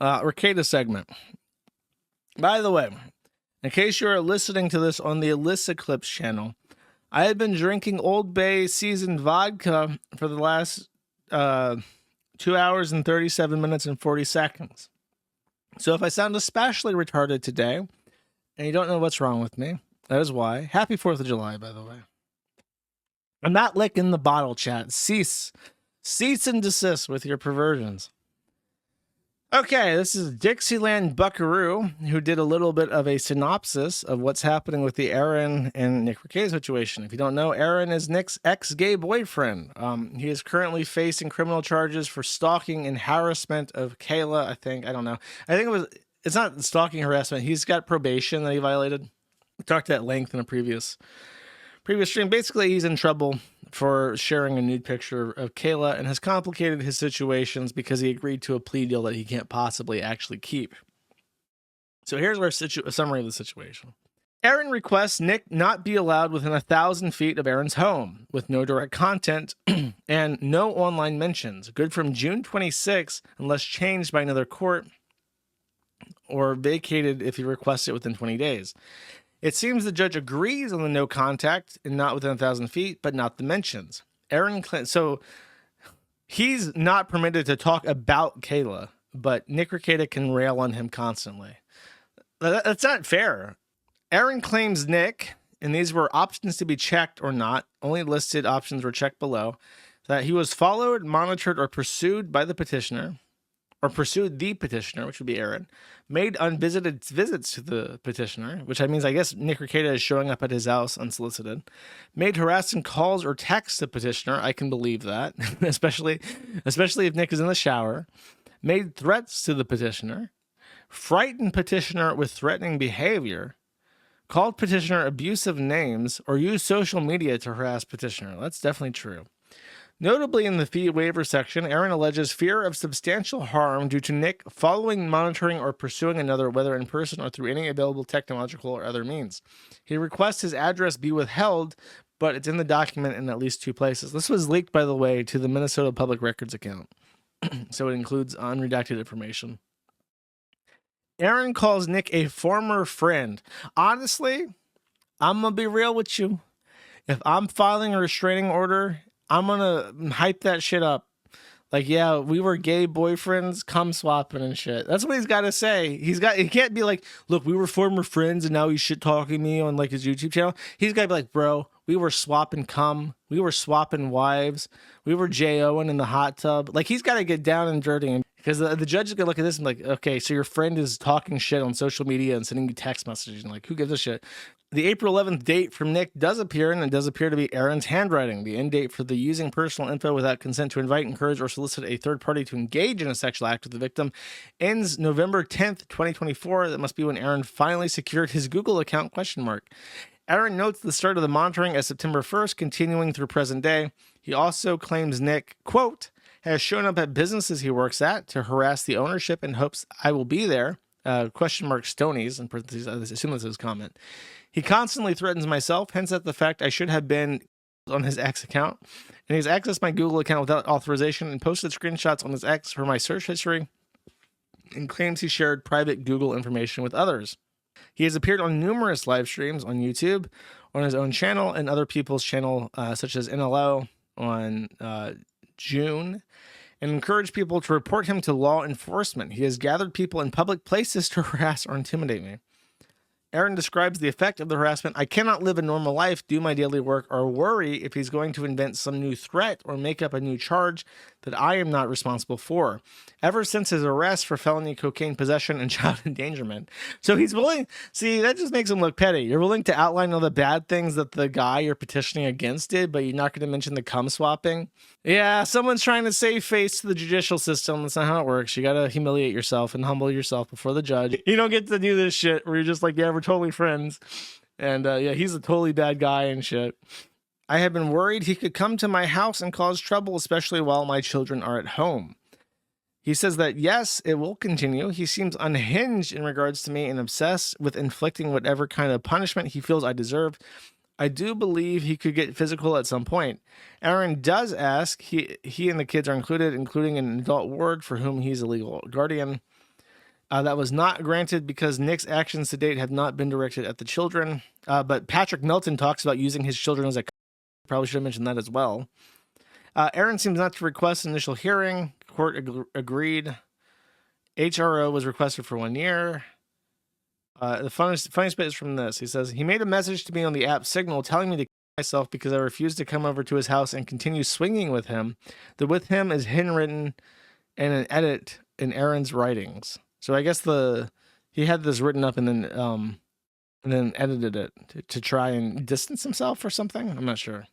Rekieta segment. By the way, in case you are listening to this on the Alyssa Clips channel, I have been drinking Old Bay seasoned vodka for the last 2 hours and 37 minutes and 40 seconds. So if I sound especially retarded today, and you don't know what's wrong with me, that is why. Happy 4th of July, by the way. I'm not licking the bottle, chat. Cease and desist with your perversions. Okay, this is Dixieland Buckaroo, who did a little bit of a synopsis of what's happening with the Aaron and Nick Rekieta situation. If you don't know, Aaron is Nick's ex-gay boyfriend. He is currently facing criminal charges for stalking and harassment of Kayla, I think. I don't know. It's not stalking harassment. He's got probation that he violated. We talked at length in a previous stream. Basically, he's in trouble for sharing a nude picture of Kayla and has complicated his situations because he agreed to a plea deal that he can't possibly actually keep. So here's our summary of the situation. Aaron requests Nick not be allowed within 1,000 feet of Aaron's home with no direct content and no online mentions. Good from June 26 unless changed by another court or vacated if he requests it within 20 days. It seems the judge agrees on the no contact and not within 1,000 feet, but not the mentions. So he's not permitted to talk about Kayla, but Nick Rekieta can rail on him constantly. That's not fair. Aaron claims Nick, and these were options to be checked or not, only listed options were checked below, that he was followed, monitored, or pursued by the petitioner, or pursued the petitioner, which would be Aaron, made unvisited visits to the petitioner, which means I guess Nick Rekieta is showing up at his house unsolicited, made harassing calls or texts to petitioner. I can believe that, especially if Nick is in the shower, made threats to the petitioner, frightened petitioner with threatening behavior, called petitioner abusive names, or used social media to harass petitioner. That's definitely true. Notably, in the fee waiver section, Aaron alleges fear of substantial harm due to Nick following, monitoring, or pursuing another, whether in person or through any available technological or other means. He requests his address be withheld, but it's in the document in at least 2 places. This was leaked, by the way, to the Minnesota Public Records account, so it includes unredacted information. Aaron calls Nick a former friend. Honestly, I'm going to be real with you. If I'm filing a restraining order, I'm going to hype that shit up. Like, yeah, we were gay boyfriends, cum swapping and shit. That's what he's got to say. He can't be like, look, we were former friends and now he's shit talking me on like his YouTube channel. He's got to be like, bro, we were swapping cum. We were swapping wives. We were J-O-ing in the hot tub. Like, he's got to get down and dirty. Because the judge is going to look at this and be like, okay, so your friend is talking shit on social media and sending you text messages. And like, who gives a shit? The April 11th date from Nick does appear, and it does appear to be Aaron's handwriting. The end date for the using personal info without consent to invite, encourage, or solicit a third party to engage in a sexual act with the victim ends November 10th, 2024. That must be when Aaron finally secured his Google account, ? Aaron notes the start of the monitoring as September 1st, continuing through present day. He also claims Nick, quote, has shown up at businesses he works at to harass the ownership in hopes I will be there, ? Stonies, in parentheses, I assume that's his comment. He constantly threatens myself, hence at the fact I should have been on his X account. And he's accessed my Google account without authorization and posted screenshots on his X for my search history and claims he shared private Google information with others. He has appeared on numerous live streams on YouTube, on his own channel, and other people's channel, such as NLO on June, and encouraged people to report him to law enforcement. He has gathered people in public places to harass or intimidate me. Aaron describes the effect of the harassment. I cannot live a normal life, do my daily work, or worry if he's going to invent some new threat or make up a new charge that I am not responsible for. Ever since his arrest for felony cocaine possession and child endangerment. So he's willing, see, that just makes him look petty. You're willing to outline all the bad things that the guy you're petitioning against did, but you're not going to mention the cum swapping. Yeah, someone's trying to save face to the judicial system. That's not how it works. You got to humiliate yourself and humble yourself before the judge. You don't get to do this shit where you're just like, yeah, we're totally friends. And yeah, he's a totally bad guy and shit. I have been worried he could come to my house and cause trouble, especially while my children are at home. He says that, yes, it will continue. He seems unhinged in regards to me and obsessed with inflicting whatever kind of punishment he feels I deserve. I do believe he could get physical at some point. Aaron does ask, he and the kids are included, including an adult ward for whom he's a legal guardian. That was not granted because Nick's actions to date have not been directed at the children. But Patrick Melton talks about using his children as a... Probably should have mentioned that as well. Aaron seems not to request initial hearing. Court agreed. HRO was requested for 1 year. The funniest bit is from this. He says, he made a message to me on the app Signal telling me to kill myself because I refused to come over to his house and continue swinging with him. The with him is handwritten and an edit in Aaron's writings. So I guess he had this written up and then edited it to try and distance himself or something. I'm not sure.